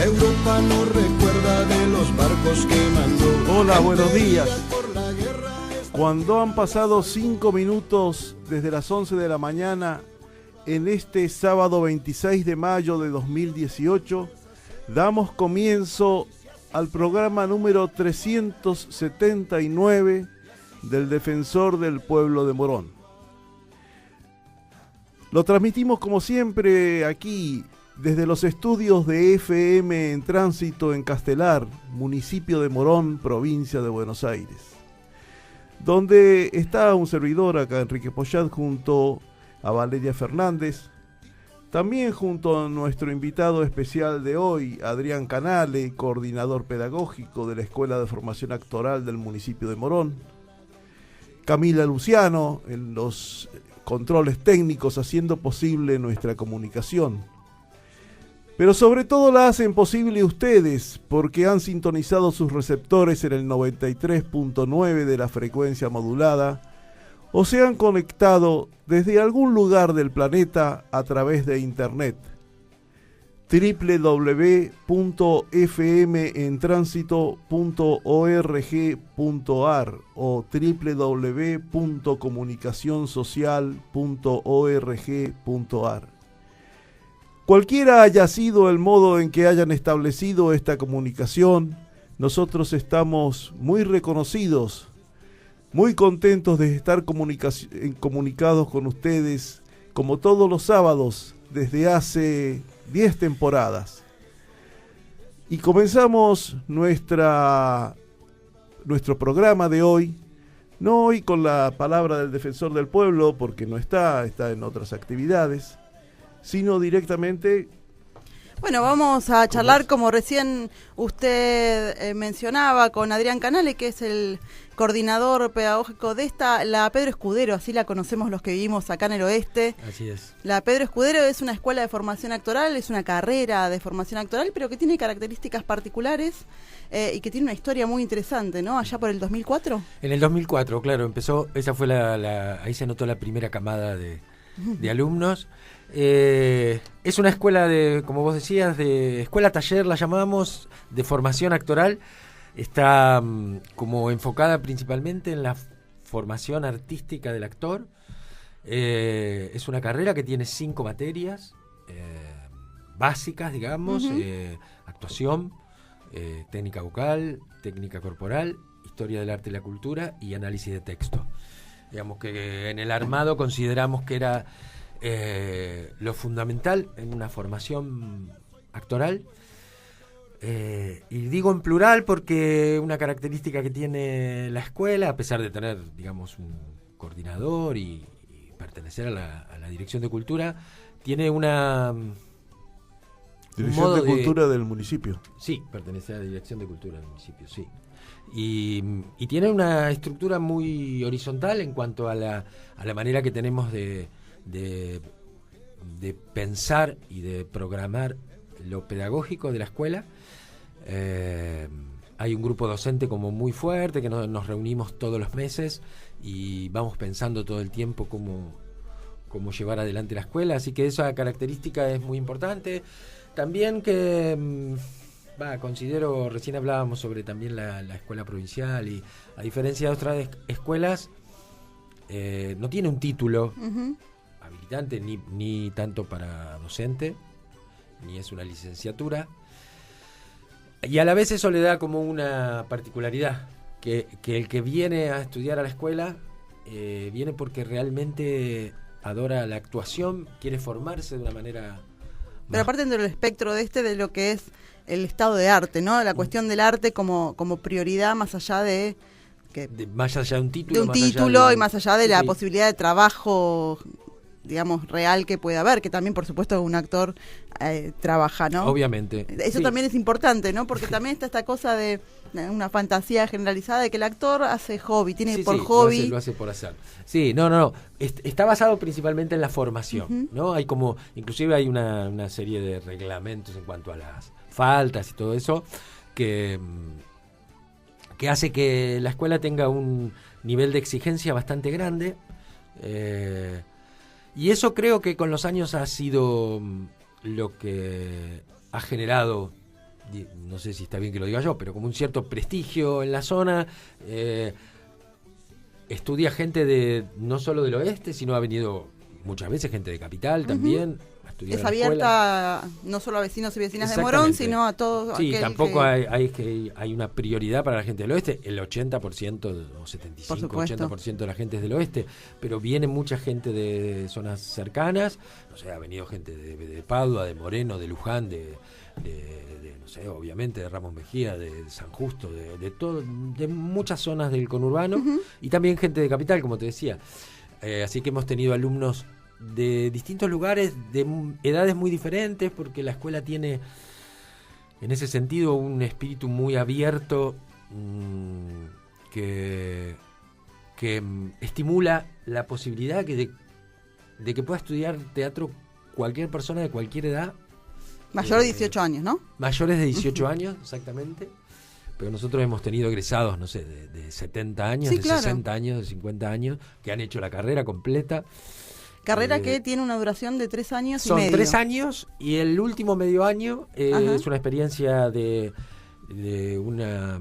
Europa no recuerda de los barcos que mandó. Hola, buenos días. Cuando han pasado 5 minutos desde las 11 de la mañana, en este sábado 26 de mayo de 2018, damos comienzo al programa número 379 del Defensor del Pueblo de Morón. Lo transmitimos como siempre aquí desde los estudios de FM en Tránsito en Castelar, municipio de Morón, provincia de Buenos Aires, donde está un servidor acá, Enrique Pochat, junto a Valeria Fernández, también junto a nuestro invitado especial de hoy, Adrián Canale, coordinador pedagógico de la Escuela de Formación Actoral del municipio de Morón, Camila Luciano en los controles técnicos haciendo posible nuestra comunicación. Pero sobre todo la hacen posible ustedes, porque han sintonizado sus receptores en el 93.9 de la frecuencia modulada, o se han conectado desde algún lugar del planeta a través de internet. www.fmentransito.org.ar o www.comunicacionsocial.org.ar. Cualquiera haya sido el modo en que hayan establecido esta comunicación, nosotros estamos muy reconocidos, muy contentos de estar comunicados con ustedes, como todos los sábados, desde hace 10 temporadas. Y comenzamos nuestro programa de hoy, no hoy con la palabra del Defensor del Pueblo, porque no está en otras actividades, sino directamente. Bueno, vamos a charlar, como recién usted mencionaba, con Adrián Canale, que es el coordinador pedagógico de la Pedro Escudero, así la conocemos los que vivimos acá en el oeste. Así es. La Pedro Escudero es una escuela de formación actoral, es una carrera de formación actoral, pero que tiene características particulares y que tiene una historia muy interesante, ¿no? Allá por el 2004. En el 2004, claro, empezó, esa fue ahí se anotó la primera camada de alumnos. Es una escuela de, como vos decías, de escuela taller, la llamamos, de formación actoral. Está como enfocada principalmente en la formación artística del actor. Es una carrera que tiene 5 materias básicas, digamos: actuación, técnica vocal, técnica corporal, historia del arte y la cultura y análisis de texto. Digamos que en el armado consideramos que era lo fundamental en una formación actoral, y digo en plural porque una característica que tiene la escuela, a pesar de tener, digamos, un coordinador y pertenecer a la Dirección de Cultura, tiene una Dirección de Cultura del municipio. Sí, pertenece a la Dirección de Cultura del municipio, sí. Y tiene una estructura muy horizontal en cuanto a la manera que tenemos de pensar y de programar lo pedagógico de la escuela. Hay un grupo docente como muy fuerte que nos reunimos todos los meses y vamos pensando todo el tiempo cómo llevar adelante la escuela, así que esa característica es muy importante. También que considero, recién hablábamos sobre también la escuela provincial, y a diferencia de otras escuelas no tiene un título habilitante ni tanto para docente, ni es una licenciatura, y a la vez eso le da como una particularidad, que el que viene a estudiar a la escuela viene porque realmente adora la actuación, quiere formarse de una manera. Pero aparte dentro del espectro de lo que es el estado de arte, ¿no? La cuestión del arte como prioridad, más allá de más allá de un título, y más allá de la posibilidad de trabajo, digamos, real que puede haber, que también, por supuesto, un actor trabaja, ¿no? Obviamente. Eso también es importante, ¿no? Porque también está esta cosa de una fantasía generalizada de que el actor hace hobby, tiene hobby. Lo hace por hacer. Sí, no. Está basado principalmente en la formación, ¿no? Hay inclusive hay una serie de reglamentos en cuanto a las faltas y todo eso, que hace que la escuela tenga un nivel de exigencia bastante grande. Y eso creo que con los años ha sido lo que ha generado no sé si está bien que lo diga yo, pero como un cierto prestigio en la zona. Estudia gente de no solo del oeste, sino ha venido muchas veces gente de Capital también. Es abierta no solo a vecinos y vecinas de Morón, sino a todos. Sí, tampoco hay una prioridad para la gente del oeste. El 80% o 75-80% de la gente es del oeste, pero viene mucha gente de zonas cercanas. O sea, ha venido gente de Padua, de Moreno, de Luján, de no sé, obviamente de Ramos Mejía, de San Justo, de todo, de muchas zonas del conurbano, y también gente de Capital, como te decía. Así que hemos tenido alumnos de distintos lugares, de edades muy diferentes, porque la escuela tiene en ese sentido un espíritu muy abierto, que estimula la posibilidad de que pueda estudiar teatro cualquier persona de cualquier edad. Mayor de 18 años, ¿no? Mayores de 18 años, exactamente. Pero nosotros hemos tenido egresados, no sé, de 70 años, de 60 años, de 50 años, que han hecho la carrera completa. Carrera que tiene una duración de 3 años y medio. Son 3 años, y el último medio año es una experiencia de una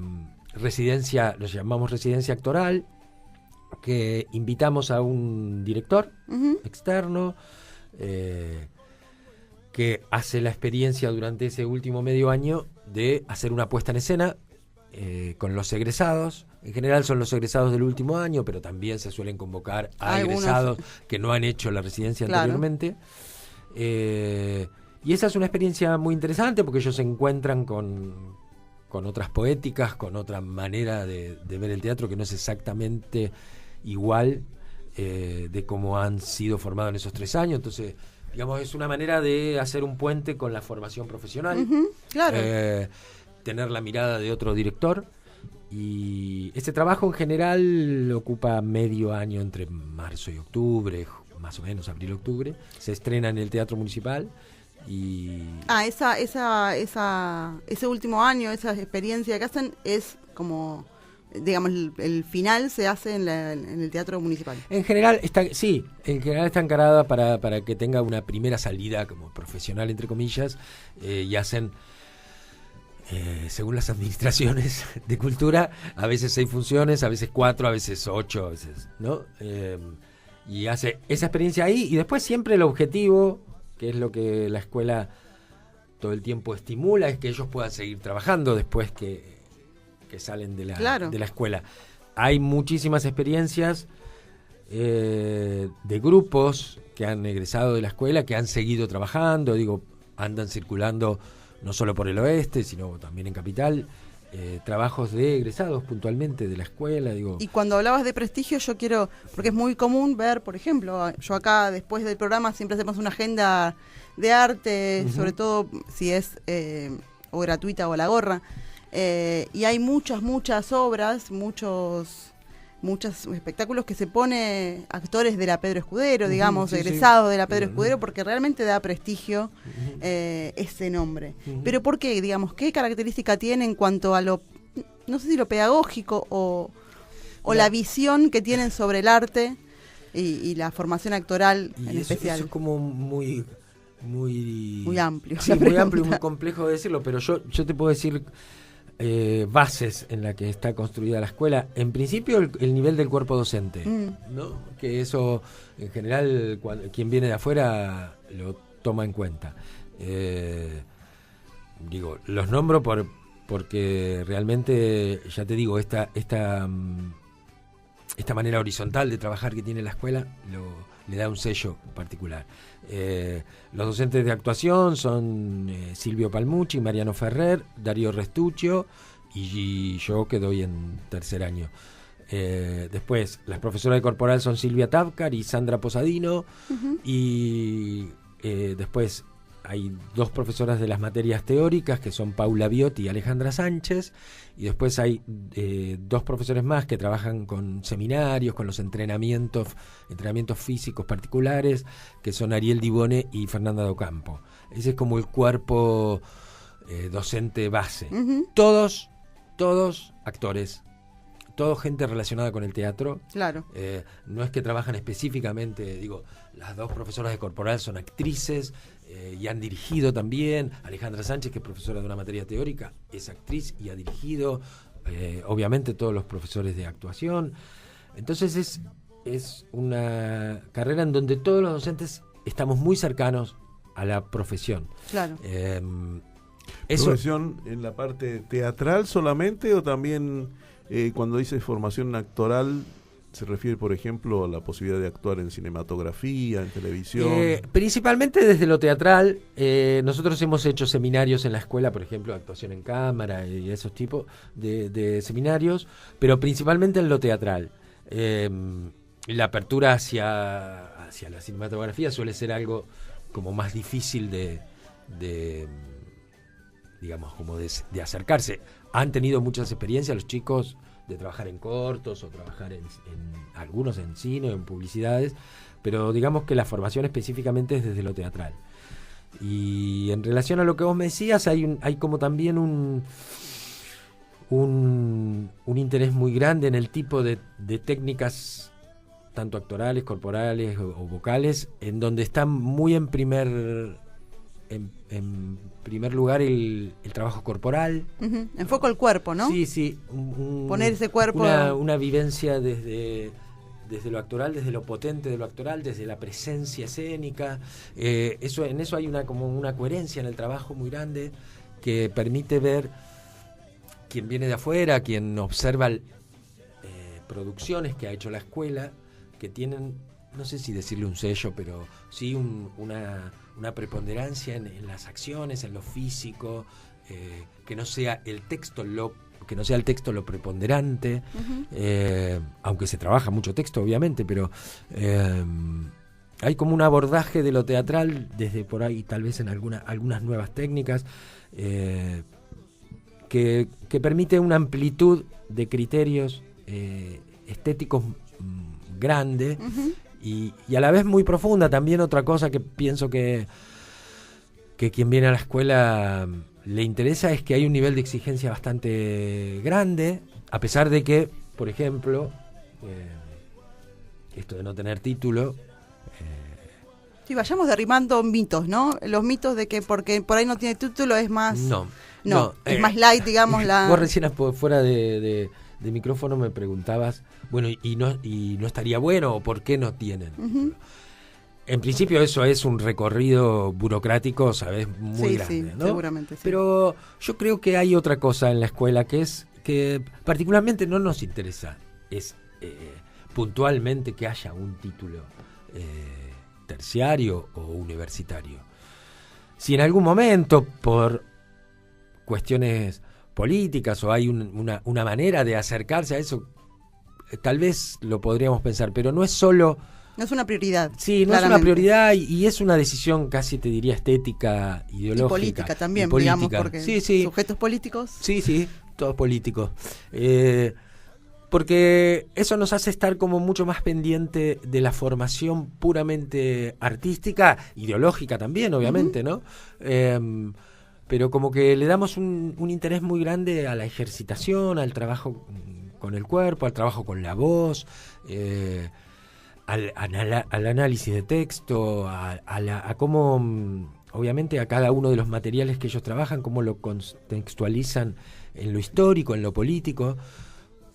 residencia, lo llamamos residencia actoral, que invitamos a un director externo, que hace la experiencia durante ese último medio año de hacer una puesta en escena con los egresados. En general son los egresados del último año, pero también se suelen convocar a egresados que no han hecho la residencia anteriormente. Y esa es una experiencia muy interesante, porque ellos se encuentran con otras poéticas, con otra manera de ver el teatro que no es exactamente igual de cómo han sido formados en esos 3 años. Entonces, digamos, es una manera de hacer un puente con la formación profesional. Claro. Tener la mirada de otro director. Y este trabajo en general ocupa medio año, entre marzo y octubre, más o menos abril-octubre. Se estrena en el Teatro Municipal. Y ese último año, esa experiencia que hacen es como, digamos, el final se hace en el Teatro Municipal. En general está encarada para que tenga una primera salida como profesional, entre comillas, y hacen, según las administraciones de cultura, a veces 6 funciones, a veces 4, a veces 8, a veces, ¿no? Y hace esa experiencia ahí, y después siempre el objetivo, que es lo que la escuela todo el tiempo estimula, es que ellos puedan seguir trabajando después que salen de la escuela. Hay muchísimas experiencias de grupos que han egresado de la escuela, que han seguido trabajando, andan circulando no solo por el oeste, sino también en Capital, trabajos de egresados puntualmente de la escuela. Y cuando hablabas de prestigio, yo quiero, porque es muy común ver, por ejemplo, yo acá después del programa siempre hacemos una agenda de arte, sobre todo si es o gratuita o a la gorra, y hay muchas obras, muchos espectáculos que se pone actores de la Pedro Escudero, digamos, egresados de la Pedro Escudero, porque realmente da prestigio ese nombre. Pero ¿por qué? Digamos, ¿qué característica tiene en cuanto a lo, no sé si lo pedagógico o la visión que tienen sobre el arte y la formación actoral en especial? Eso es como muy amplio. Sí, muy amplio y muy complejo de decirlo, pero yo te puedo decir bases en la que está construida la escuela. En principio el nivel del cuerpo docente, ¿no? Que eso en general quien viene de afuera lo toma en cuenta. Los nombro porque realmente, ya te digo, esta manera horizontal de trabajar que tiene la escuela le da un sello particular. Los docentes de actuación son Silvio Palmucci, Mariano Ferrer, Darío Restuccio y yo, que doy en 3er año. Después, las profesoras de corporal son Silvia Tavcar y Sandra Posadino, y después hay 2 profesoras de las materias teóricas, que son Paula Biotti y Alejandra Sánchez, y después hay 2 profesores más que trabajan con seminarios, con los entrenamientos físicos particulares, que son Ariel Dibone y Fernanda Docampo. Ese es como el cuerpo docente base. Todos actores, todo gente relacionada con el teatro. Claro. No es que trabajan específicamente, digo, las dos profesoras de corporal son actrices y han dirigido también. Alejandra Sánchez, que es profesora de una materia teórica, es actriz y ha dirigido, obviamente todos los profesores de actuación. Entonces es una carrera en donde todos los docentes estamos muy cercanos a la profesión. Claro. ¿Profesión en la parte teatral solamente o también cuando dice formación actoral se refiere, por ejemplo, a la posibilidad de actuar en cinematografía, en televisión? Principalmente desde lo teatral. Nosotros hemos hecho seminarios en la escuela, por ejemplo, actuación en cámara y esos tipos de seminarios, pero principalmente en lo teatral. La apertura hacia la cinematografía suele ser algo como más difícil de digamos, como de acercarse. Han tenido muchas experiencias los chicos de trabajar en cortos o trabajar en algunos en cine o en publicidades, pero digamos que la formación específicamente es desde lo teatral. Y en relación a lo que vos me decías, hay como también un interés muy grande en el tipo de técnicas, tanto actorales, corporales o vocales, en donde están muy en primer lugar el trabajo corporal. Uh-huh. Enfoco el cuerpo, ¿no? Sí. Poner ese cuerpo. Una vivencia desde lo actoral, desde lo potente de lo actoral, desde la presencia escénica. En eso hay como una coherencia en el trabajo muy grande que permite ver quien viene de afuera, quien observa producciones que ha hecho la escuela, que tienen, no sé si decirle un sello, pero sí una preponderancia en las acciones, en lo físico, que no sea el texto lo preponderante, uh-huh. Aunque se trabaja mucho texto, obviamente, pero hay como un abordaje de lo teatral desde por ahí, tal vez en algunas nuevas técnicas, que permite una amplitud de criterios estéticos grande, uh-huh. y a la vez muy profunda. También otra cosa que pienso que quien viene a la escuela le interesa es que hay un nivel de exigencia bastante grande, a pesar de que, por ejemplo, esto de no tener título... Sí, vayamos derribando mitos, ¿no? Los mitos de que porque por ahí no tiene título es más... No, es más light, digamos. Vos recién fuera de micrófono me preguntabas, bueno, y no estaría bueno, o por qué no tienen. Uh-huh. En principio eso es un recorrido burocrático, ¿sabes? Muy grande, ¿no? Seguramente, sí. Pero yo creo que hay otra cosa en la escuela que particularmente no nos interesa, es puntualmente que haya un título terciario o universitario. Si en algún momento, por cuestiones políticas o hay una manera de acercarse a eso, tal vez lo podríamos pensar, pero no es solo... No es una prioridad. Sí, no claramente. Es una prioridad y es una decisión casi, te diría, estética, ideológica. Y política también, digamos, porque sujetos políticos. Sí, todos políticos. Porque eso nos hace estar como mucho más pendiente de la formación puramente artística, ideológica también, obviamente, uh-huh. ¿no? Pero como que le damos un interés muy grande a la ejercitación, al trabajo con el cuerpo, al trabajo con la voz, al análisis de texto, a cómo, obviamente, a cada uno de los materiales que ellos trabajan, cómo lo contextualizan en lo histórico, en lo político.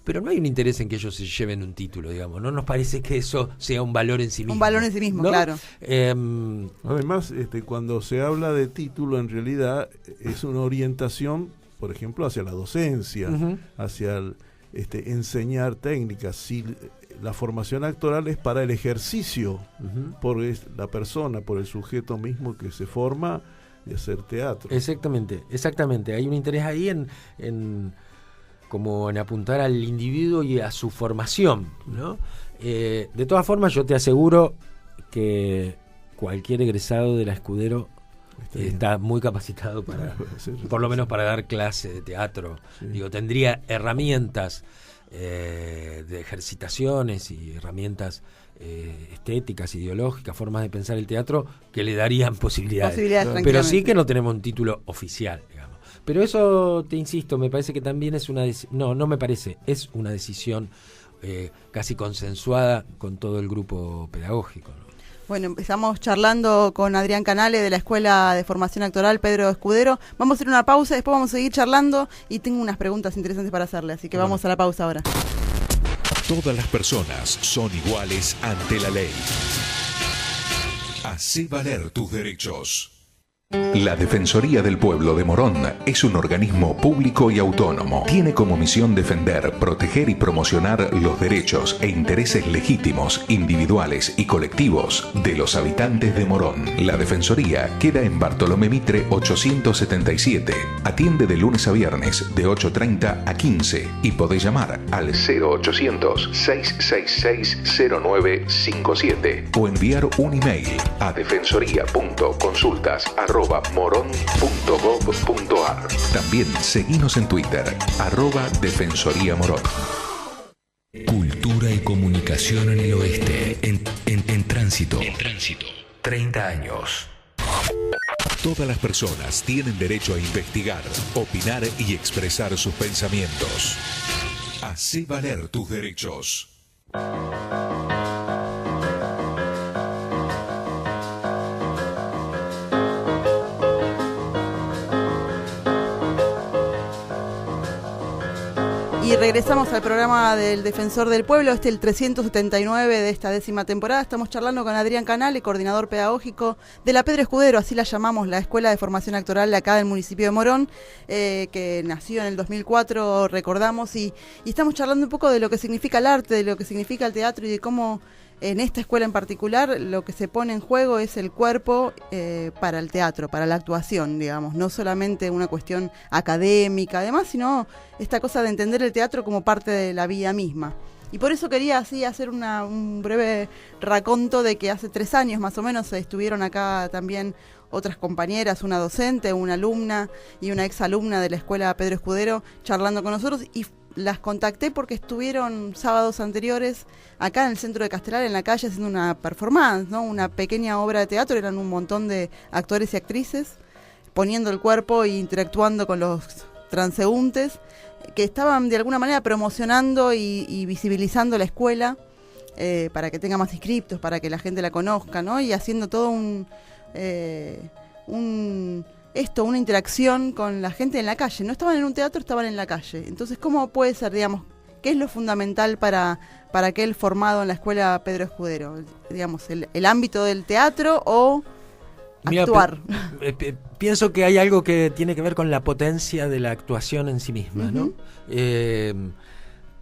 Pero no hay un interés en que ellos se lleven un título, digamos. No nos parece que eso sea un valor en sí mismo. Un valor en sí mismo, ¿no? Claro. Además, cuando se habla de título, en realidad es una orientación, por ejemplo, hacia la docencia, uh-huh. hacia enseñar técnicas. Si la formación actoral es para el ejercicio, uh-huh. por la persona, por el sujeto mismo que se forma de hacer teatro. Exactamente. Hay un interés ahí como en apuntar al individuo y a su formación, ¿no? De todas formas, yo te aseguro que cualquier egresado de la Escudero está muy capacitado para, por lo menos para dar clase de teatro. Sí. Digo, tendría herramientas de ejercitaciones y herramientas estéticas, ideológicas, formas de pensar el teatro que le darían posibilidades. Pero sí que no tenemos un título oficial, digamos. Pero eso, te insisto, me parece que también es no me parece, es una decisión casi consensuada con todo el grupo pedagógico, ¿no? Bueno, empezamos charlando con Adrián Canale de la Escuela de Formación Actoral Pedro Escudero. Vamos a hacer una pausa, después vamos a seguir charlando y tengo unas preguntas interesantes para hacerle, así que vamos a la pausa ahora. Todas las personas son iguales ante la ley. Hacé valer tus derechos. La Defensoría del Pueblo de Morón es un organismo público y autónomo. Tiene como misión defender, proteger y promocionar los derechos e intereses legítimos, individuales y colectivos de los habitantes de Morón. La Defensoría queda en Bartolomé Mitre 877. Atiende de lunes a viernes de 8:30 a 15 y podés llamar al 0800-666-0957 o enviar un email a defensoría.consultas@morón.gov.ar. También seguinos en Twitter, @defensoríamorón. Cultura y comunicación en el oeste. En tránsito. 30 años. Todas las personas tienen derecho a investigar, opinar y expresar sus pensamientos. Hacé valer tus derechos. Y regresamos al programa del Defensor del Pueblo, el 379 de esta 10ª temporada. Estamos charlando con Adrián Canale, coordinador pedagógico de la Pedro Escudero, así la llamamos, la Escuela de Formación Actoral de acá del municipio de Morón, que nació en el 2004, recordamos, y estamos charlando un poco de lo que significa el arte, de lo que significa el teatro y de cómo en esta escuela en particular lo que se pone en juego es el cuerpo para el teatro, para la actuación, digamos, no solamente una cuestión académica además, sino esta cosa de entender el teatro como parte de la vida misma. Y por eso quería así hacer un breve raconto de que hace 3 años más o menos estuvieron acá también otras compañeras, una docente, una alumna y una exalumna de la Escuela Pedro Escudero charlando con nosotros, y las contacté porque estuvieron sábados anteriores acá en el centro de Castelar, en la calle, haciendo una performance, ¿no? Una pequeña obra de teatro. Eran un montón de actores y actrices poniendo el cuerpo e interactuando con los transeúntes que estaban de alguna manera promocionando y visibilizando la escuela para que tenga más inscriptos, para que la gente la conozca, ¿no? Y haciendo todo una interacción con la gente en la calle. No estaban en un teatro, estaban en la calle. Entonces, ¿cómo puede ser, digamos, qué es lo fundamental para aquel formado en la Escuela Pedro Escudero? Digamos, el ámbito del teatro o actuar. Pienso que hay algo que tiene que ver con la potencia de la actuación en sí misma, ¿no?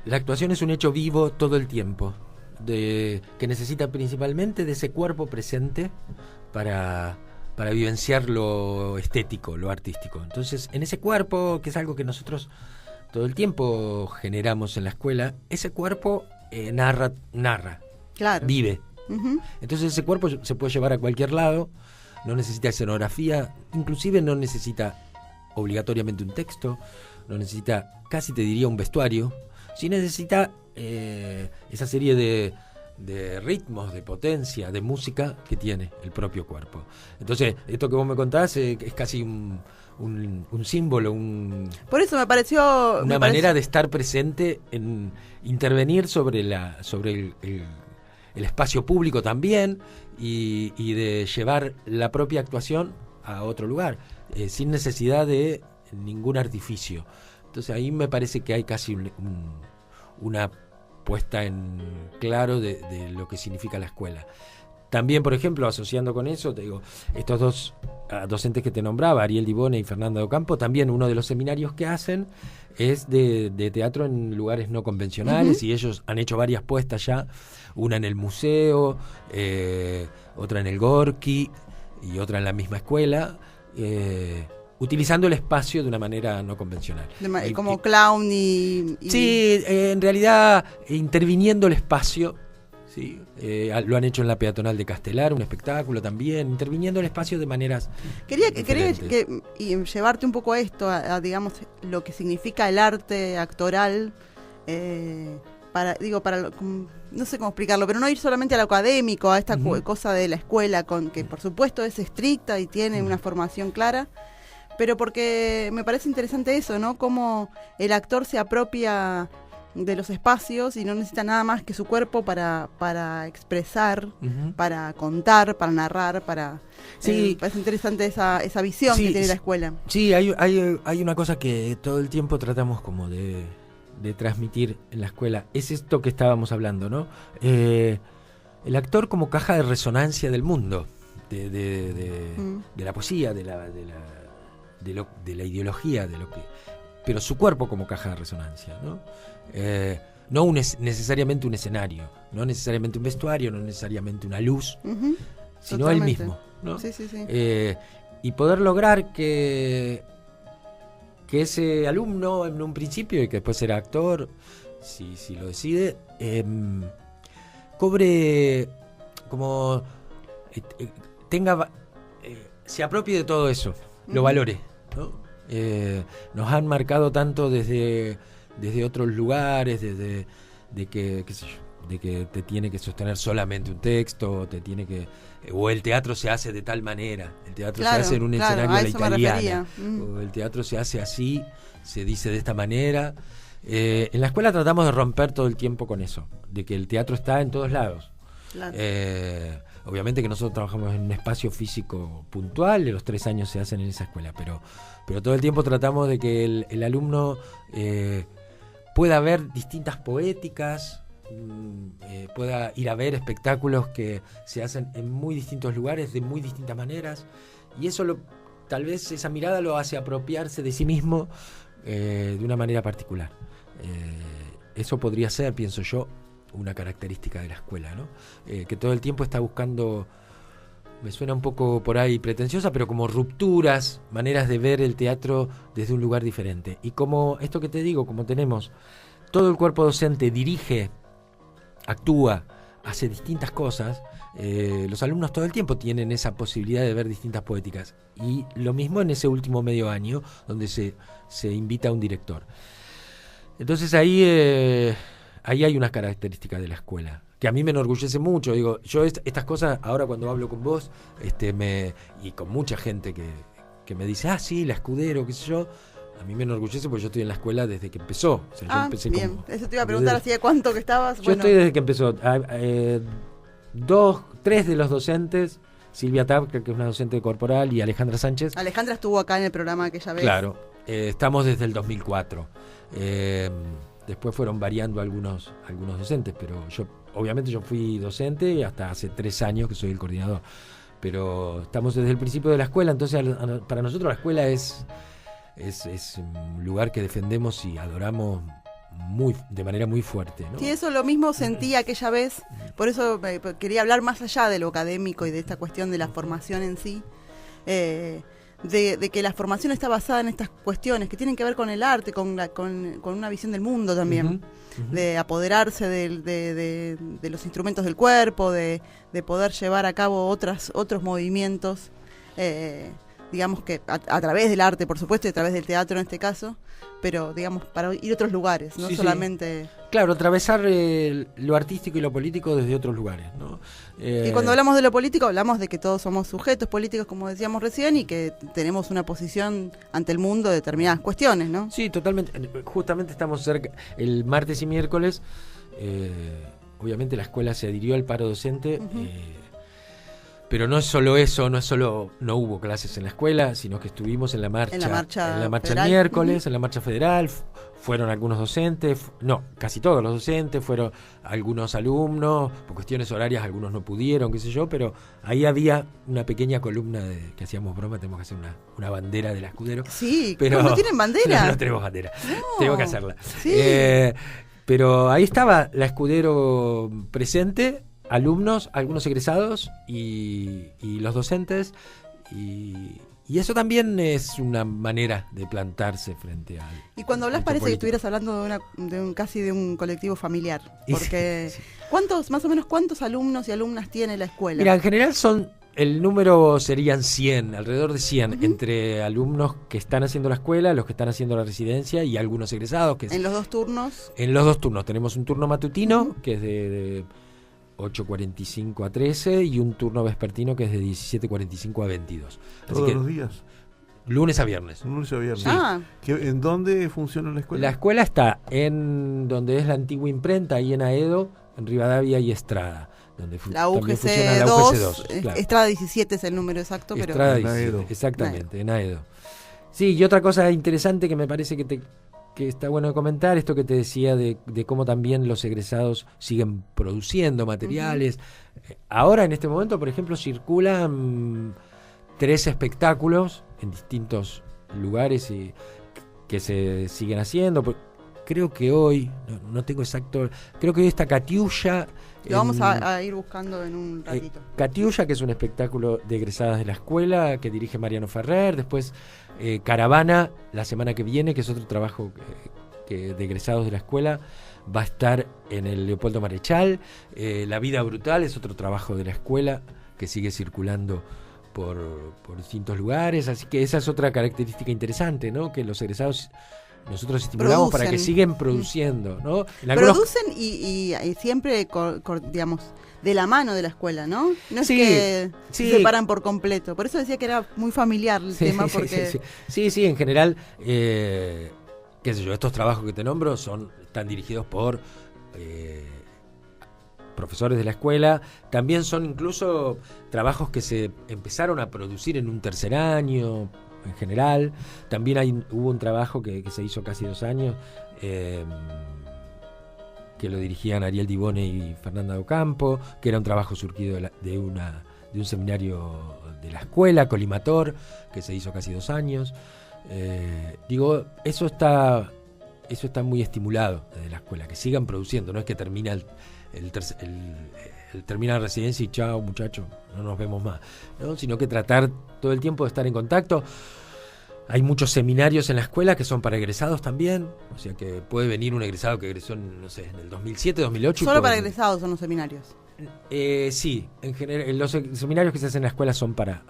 La actuación es un hecho vivo todo el tiempo, que necesita principalmente de ese cuerpo presente para vivenciar lo estético, lo artístico. Entonces, en ese cuerpo, que es algo que nosotros todo el tiempo generamos en la escuela, ese cuerpo narra, claro, vive. Entonces ese cuerpo se puede llevar a cualquier lado, no necesita escenografía, inclusive no necesita obligatoriamente un texto, no necesita, casi te diría, un vestuario, sí necesita esa serie de ritmos, de potencia, de música que tiene el propio cuerpo. Entonces, esto que vos me contás es casi un símbolo, por eso me pareció una manera de estar presente, en intervenir sobre el espacio público también, y de llevar la propia actuación a otro lugar, sin necesidad de ningún artificio. Entonces ahí me parece que hay casi una puesta en claro de lo que significa la escuela. También, por ejemplo, asociando con eso, te digo, estos dos docentes que te nombraba, Ariel Dibone y Fernanda de Ocampo, también uno de los seminarios que hacen es de teatro en lugares no convencionales, y ellos han hecho varias puestas ya, una en el museo, otra en el Gorki y otra en la misma escuela, utilizando el espacio de una manera no convencional. Como clown y... Sí, en realidad interviniendo el espacio. Sí, lo han hecho en la peatonal de Castelar, un espectáculo también, interviniendo el espacio de maneras Quería llevarte un poco a esto, a digamos, lo que significa el arte actoral, no sé cómo explicarlo, pero no ir solamente a lo académico, a esta cosa de la escuela, que por supuesto es estricta y tiene una formación clara, pero porque me parece interesante eso, ¿no? Cómo el actor se apropia de los espacios y no necesita nada más que su cuerpo para expresar, para contar, para narrar, Sí. me parece interesante esa visión Sí, que tiene la escuela. Sí, hay una cosa que todo el tiempo tratamos como de transmitir en la escuela. Es esto que estábamos hablando, ¿no? El actor como caja de resonancia del mundo, de la poesía, de la ideología, pero su cuerpo como caja de resonancia, ¿no? No necesariamente un escenario, no necesariamente un vestuario, no necesariamente una luz, sino Totalmente. él mismo, ¿no? Sí, sí, sí. Y poder lograr que ese alumno en un principio, y que después será actor, si lo decide, cobre como se apropie de todo eso, lo valore, ¿no? Nos han marcado tanto desde otros lugares, de que, qué sé yo, de que te tiene que sostener solamente un texto, o el teatro se hace de tal manera, el teatro se hace en un escenario a la italiana, o el teatro se hace así, se dice de esta manera. En la escuela tratamos de romper todo el tiempo con eso, de que el teatro está en todos lados. Claro. Obviamente que nosotros trabajamos en un espacio físico puntual, de los 3 años se hacen en esa escuela, pero todo el tiempo tratamos de que el alumno pueda ver distintas poéticas, pueda ir a ver espectáculos que se hacen en muy distintos lugares, de muy distintas maneras, y eso tal vez esa mirada lo hace apropiarse de sí mismo de una manera particular. Eso podría ser, pienso yo, una característica de la escuela, ¿no? Que todo el tiempo está buscando, me suena un poco por ahí pretenciosa, pero como rupturas, maneras de ver el teatro desde un lugar diferente. Y como esto que te digo, como tenemos todo el cuerpo docente dirige, actúa, hace distintas cosas, los alumnos todo el tiempo tienen esa posibilidad de ver distintas poéticas. Y lo mismo en ese último medio año, donde se invita a un director. Entonces ahí hay unas características de la escuela que a mí me enorgullece mucho. Digo, yo estas cosas, ahora cuando hablo con vos, y con mucha gente que me dice, sí, la Escudero, qué sé yo, a mí me enorgullece porque yo estoy en la escuela desde que empezó. O sea, yo empecé bien. Eso te iba a preguntar, ¿hacía cuánto que estabas? Yo estoy desde que empezó. 3 de los docentes, Silvia Tab, que es una docente corporal, y Alejandra Sánchez. Alejandra estuvo acá en el programa aquella vez. Claro, estamos desde el 2004. Después fueron variando algunos docentes, pero obviamente yo fui docente hasta hace 3 años que soy el coordinador. Pero estamos desde el principio de la escuela, entonces para nosotros la escuela es un lugar que defendemos y adoramos de manera muy fuerte, ¿no? Sí, eso lo mismo sentí aquella vez, por eso quería hablar más allá de lo académico y de esta cuestión de la formación en sí, de que la formación está basada en estas cuestiones que tienen que ver con el arte, con una visión del mundo también, de apoderarse de los instrumentos del cuerpo, de poder llevar a cabo otros movimientos, digamos que a través del arte, por supuesto, y a través del teatro en este caso, pero digamos para ir a otros lugares, no solamente... Claro, atravesar lo artístico y lo político desde otros lugares, ¿no? Y cuando hablamos de lo político, hablamos de que todos somos sujetos políticos, como decíamos recién, y que tenemos una posición ante el mundo de determinadas cuestiones, ¿no? Sí, totalmente. Justamente estamos cerca. El martes y miércoles, obviamente la escuela se adhirió al paro docente, pero no es solo eso, no hubo clases en la escuela, sino que estuvimos en la marcha el miércoles, en la marcha federal. Fueron algunos docentes, casi todos los docentes, fueron algunos alumnos, por cuestiones horarias algunos no pudieron, qué sé yo, pero ahí había una pequeña columna que hacíamos broma, tenemos que hacer una bandera de la Escudero. Sí, pero ¿no tienen bandera? No tenemos bandera, No. tenemos que hacerla. Sí. Pero ahí estaba la Escudero presente, alumnos, algunos egresados y los docentes, y eso también es una manera de plantarse frente al... Y cuando hablas parece que estuvieras hablando casi de un colectivo familiar, porque Sí. más o menos cuántos alumnos y alumnas tiene la escuela? Mira, en general el número serían 100, alrededor de 100, entre alumnos que están haciendo la escuela, los que están haciendo la residencia y algunos egresados. ¿En los 2 turnos? En los 2 turnos. Tenemos un turno matutino, que es de 8:45 a 13, y un turno vespertino que es de 17:45 a 22. ¿Todos los días? lunes a viernes. Lunes a viernes. Ah, ¿En dónde funciona la escuela? La escuela está en donde es la antigua imprenta, ahí en Aedo, en Rivadavia y Estrada. Donde la también funciona UGC la 2, UGC2, claro. Estrada 17 es el número exacto, pero Estrada En 17, Aedo. exactamente, en Aedo. Sí, y otra cosa interesante que me parece que está bueno de comentar, esto que te decía de cómo también los egresados siguen produciendo materiales. Ahora, en este momento, por ejemplo, circulan 3 espectáculos en distintos lugares y que se siguen haciendo. Creo que hoy, no tengo exacto, creo que hoy está Catiulla. lo vamos a ir buscando en un ratito. Catiulla, que es un espectáculo de egresadas de la escuela que dirige Mariano Ferrer. Después Caravana, la semana que viene, que es otro trabajo que de egresados de la escuela, va a estar en el Leopoldo Marechal. La Vida Brutal es otro trabajo de la escuela que sigue circulando por distintos lugares. Así que esa es otra característica interesante, ¿no? Que los egresados nosotros estimulamos para que siguen produciendo, ¿no? Producen y siempre, digamos, de la mano de la escuela, ¿no? No es que se separan por completo. Por eso decía que era muy familiar el tema. Porque Sí, en general, qué sé yo, estos trabajos que te nombro están dirigidos por profesores de la escuela. También son incluso trabajos que se empezaron a producir en un tercer año, en general. También hubo un trabajo que se hizo casi 2 años, que lo dirigían Ariel Dibone y Fernanda Docampo, que era un trabajo surgido de un seminario de la escuela, Colimator, que se hizo casi 2 años. Eso está muy estimulado desde la escuela, que sigan produciendo. No es que termina termina la residencia y chao, muchachos, no nos vemos más, ¿no? Sino que tratar todo el tiempo de estar en contacto. Hay muchos seminarios en la escuela que son para egresados también, o sea que puede venir un egresado que egresó en el 2007, 2008. Solo para egresados son los seminarios. Sí, en general los seminarios que se hacen en la escuela son para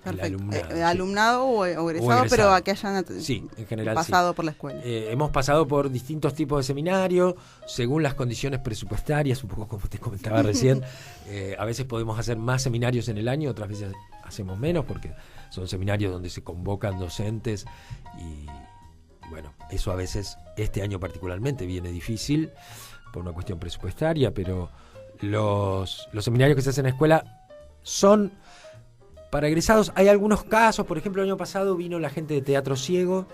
el alumnado. Alumnado o egresado, pero a que hayan en general, pasado por la escuela. Hemos pasado por distintos tipos de seminarios, según las condiciones presupuestarias, un poco como te comentaba recién. A veces podemos hacer más seminarios en el año, otras veces hacemos menos, porque son seminarios donde se convocan docentes y bueno, eso a veces, este año particularmente, viene difícil por una cuestión presupuestaria, pero los seminarios que se hacen en la escuela son para egresados. Hay algunos casos, por ejemplo, el año pasado vino la gente de Teatro Ciego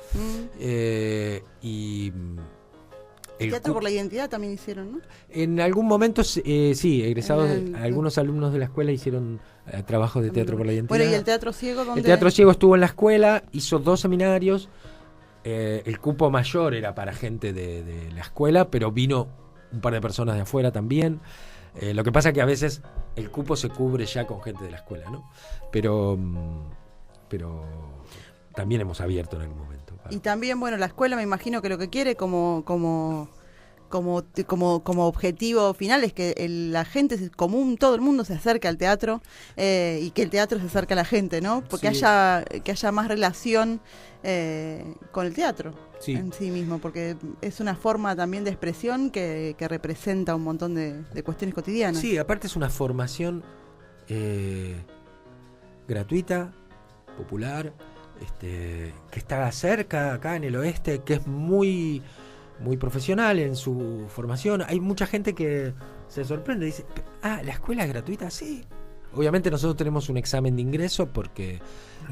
y el Teatro por la Identidad también hicieron, ¿no? En algún momento sí, egresados, algunos alumnos de la escuela hicieron trabajos de Teatro por la Identidad. Bueno, ¿y el Teatro Ciego dónde? El Teatro Ciego estuvo en la escuela, hizo 2 seminarios. El cupo mayor era para gente de la escuela, pero vino un par de personas de afuera también. Lo que pasa es que a veces el cupo se cubre ya con gente de la escuela, ¿no? Pero también hemos abierto en algún momento. Y también, bueno, la escuela me imagino que lo que quiere como objetivo final es que la gente común, todo el mundo se acerque al teatro y que el teatro se acerque a la gente, ¿no? Porque que haya más relación con el teatro en sí mismo, porque es una forma también de expresión que representa un montón de cuestiones cotidianas. Sí, aparte es una formación gratuita, popular, que está cerca, acá en el oeste, que es muy profesional en su formación. Hay mucha gente que se sorprende y dice, ¿la escuela es gratuita? Sí. Obviamente nosotros tenemos un examen de ingreso porque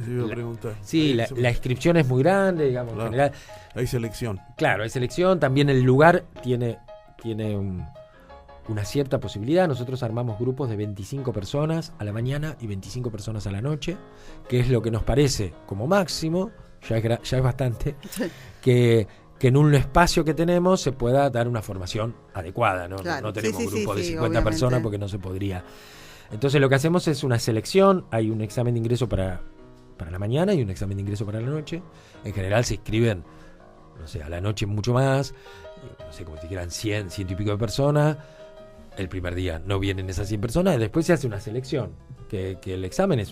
la inscripción es muy grande, digamos, claro. En general. Hay selección. Claro, hay selección. También el lugar tiene una cierta posibilidad. Nosotros armamos grupos de 25 personas a la mañana y 25 personas a la noche, que es lo que nos parece como máximo, ya es bastante, que en un espacio que tenemos se pueda dar una formación adecuada, ¿no? Claro. No tenemos grupo de 50 obviamente. personas porque no se podría. Entonces lo que hacemos es una selección, hay un examen de ingreso para la mañana y un examen de ingreso para la noche. En general se inscriben, no sé, a la noche mucho más, no sé, como si quieran 100 y pico de personas. El primer día no vienen esas 100 personas, y después se hace una selección, que el examen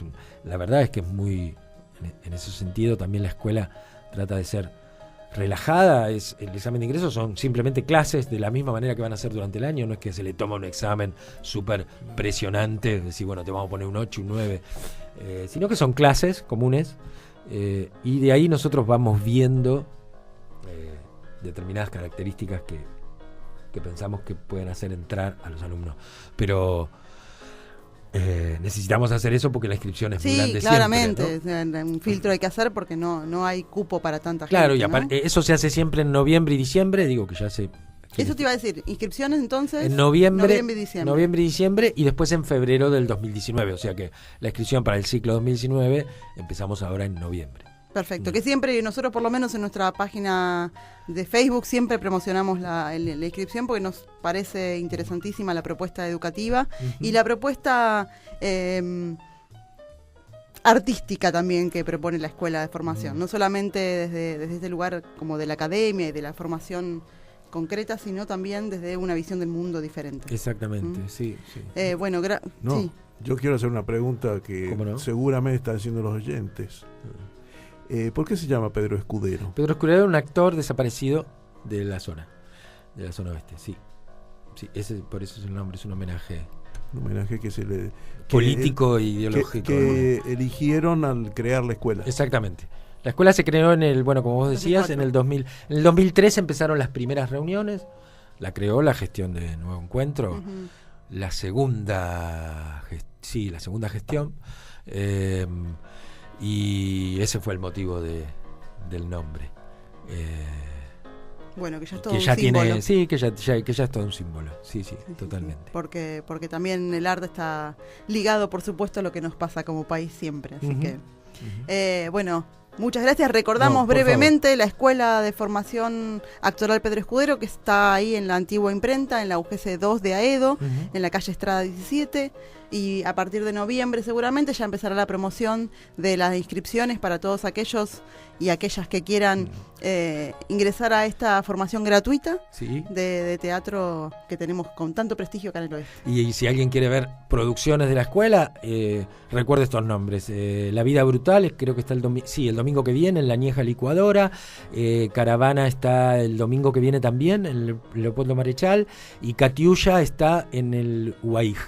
la verdad es que es muy, en ese sentido también la escuela trata de ser relajada. El examen de ingreso son simplemente clases de la misma manera que van a hacer durante el año. No es que se le toma un examen súper presionante, decir, bueno, te vamos a poner un 8, un 9, sino que son clases comunes Y de ahí nosotros vamos viendo determinadas características que pensamos que pueden hacer entrar a los alumnos. Pero necesitamos hacer eso porque la inscripción es muy grande claramente, siempre, ¿no? Un filtro hay que hacer porque no hay cupo para tanta gente. Claro, y ¿no? aparte, eso se hace siempre en noviembre y diciembre, digo que ya se... Eso te iba a decir, inscripciones entonces en noviembre y diciembre. Y después en febrero del 2019, o sea que la inscripción para el ciclo 2019 empezamos ahora en noviembre. Perfecto, que siempre nosotros por lo menos en nuestra página de Facebook siempre promocionamos la inscripción porque nos parece interesantísima la propuesta educativa y la propuesta artística también que propone la Escuela de Formación, no solamente desde este lugar como de la academia y de la formación concreta, sino también desde una visión del mundo diferente. Exactamente, sí. Bueno, sí. Yo quiero hacer una pregunta que seguramente están haciendo los oyentes. ¿Por qué se llama Pedro Escudero? Pedro Escudero era un actor desaparecido de la zona oeste, sí. Por eso es el nombre, es un homenaje. Un homenaje que se le... político e ideológico. Que eligieron al crear la escuela. Exactamente. La escuela se creó como vos decías, en el 2000. En el 2003 empezaron las primeras reuniones. La creó la gestión de Nuevo Encuentro. La segunda gestión. Y ese fue el motivo del nombre. Bueno, que ya es todo un símbolo. Que ya es todo un símbolo. Sí, totalmente. Porque también el arte está ligado, por supuesto, a lo que nos pasa como país siempre. Así que, bueno, muchas gracias. Recordamos brevemente la Escuela de Formación Actoral Pedro Escudero, que está ahí en la antigua imprenta, en la UGC 2 de Aedo, en la calle Estrada 17. Y a partir de noviembre seguramente ya empezará la promoción de las inscripciones para todos aquellos y aquellas que quieran ingresar a esta formación gratuita de teatro que tenemos con tanto prestigio acá en el oeste. Y si alguien quiere ver producciones de la escuela, recuerde estos nombres. La Vida Brutal, creo que está el domingo que viene en la Añeja Licuadora. Caravana está el domingo que viene también en el Leopoldo Marechal. Y Catiulla está en el UAIG.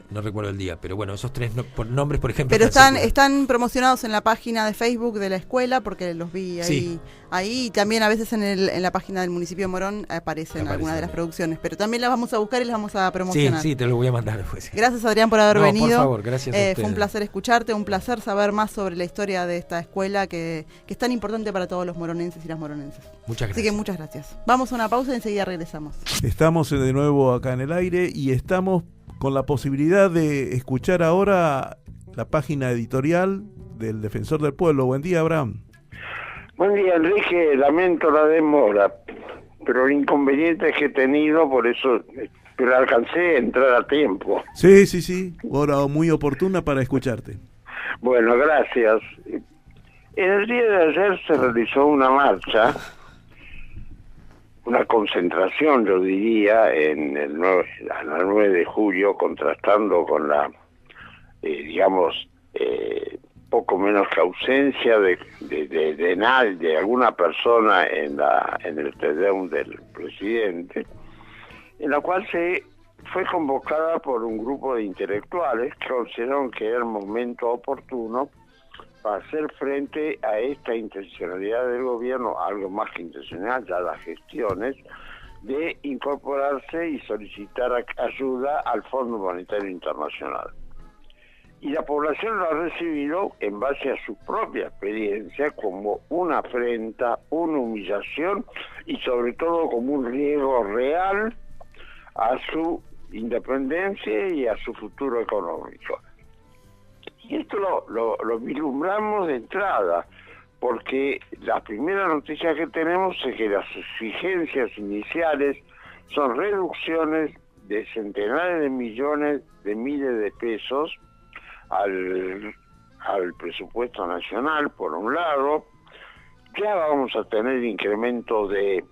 No recuerdo el día, pero bueno, esos tres nombres, por ejemplo. Pero están promocionados en la página de Facebook de la escuela, porque los vi ahí. Ahí y también a veces en la página del municipio de Morón aparecen algunas de las producciones. Pero también las vamos a buscar y las vamos a promocionar. Sí, te lo voy a mandar después. Gracias, Adrián, por haber venido. Por favor, gracias a ustedes. Fue un placer escucharte, un placer saber más sobre la historia de esta escuela que es tan importante para todos los moronenses y las moronenses. Muchas gracias. Así que muchas gracias. Vamos a una pausa y enseguida regresamos. Estamos de nuevo acá en el aire y estamos con la posibilidad de escuchar ahora la página editorial del Defensor del Pueblo. Buen día, Abraham. Buen día, Enrique. Lamento la demora, pero el inconveniente que he tenido, por eso, pero alcancé a entrar a tiempo. Sí. Hora muy oportuna para escucharte. Bueno, gracias. En el día de ayer se realizó una marcha, una concentración, yo diría, en el 9 de julio, contrastando con la, poco menos que ausencia de nadie, de alguna persona en el Tedeum del presidente, en la cual se fue convocada por un grupo de intelectuales que consideraron que era el momento oportuno para hacer frente a esta intencionalidad del gobierno, algo más que intencional, ya las gestiones, de incorporarse y solicitar ayuda al Fondo Monetario Internacional. Y la población lo ha recibido en base a su propia experiencia como una afrenta, una humillación y sobre todo como un riesgo real a su independencia y a su futuro económico. Y esto lo vislumbramos de entrada, porque la primera noticia que tenemos es que las exigencias iniciales son reducciones de centenares de millones de miles de pesos al presupuesto nacional, por un lado. Ya vamos a tener incremento de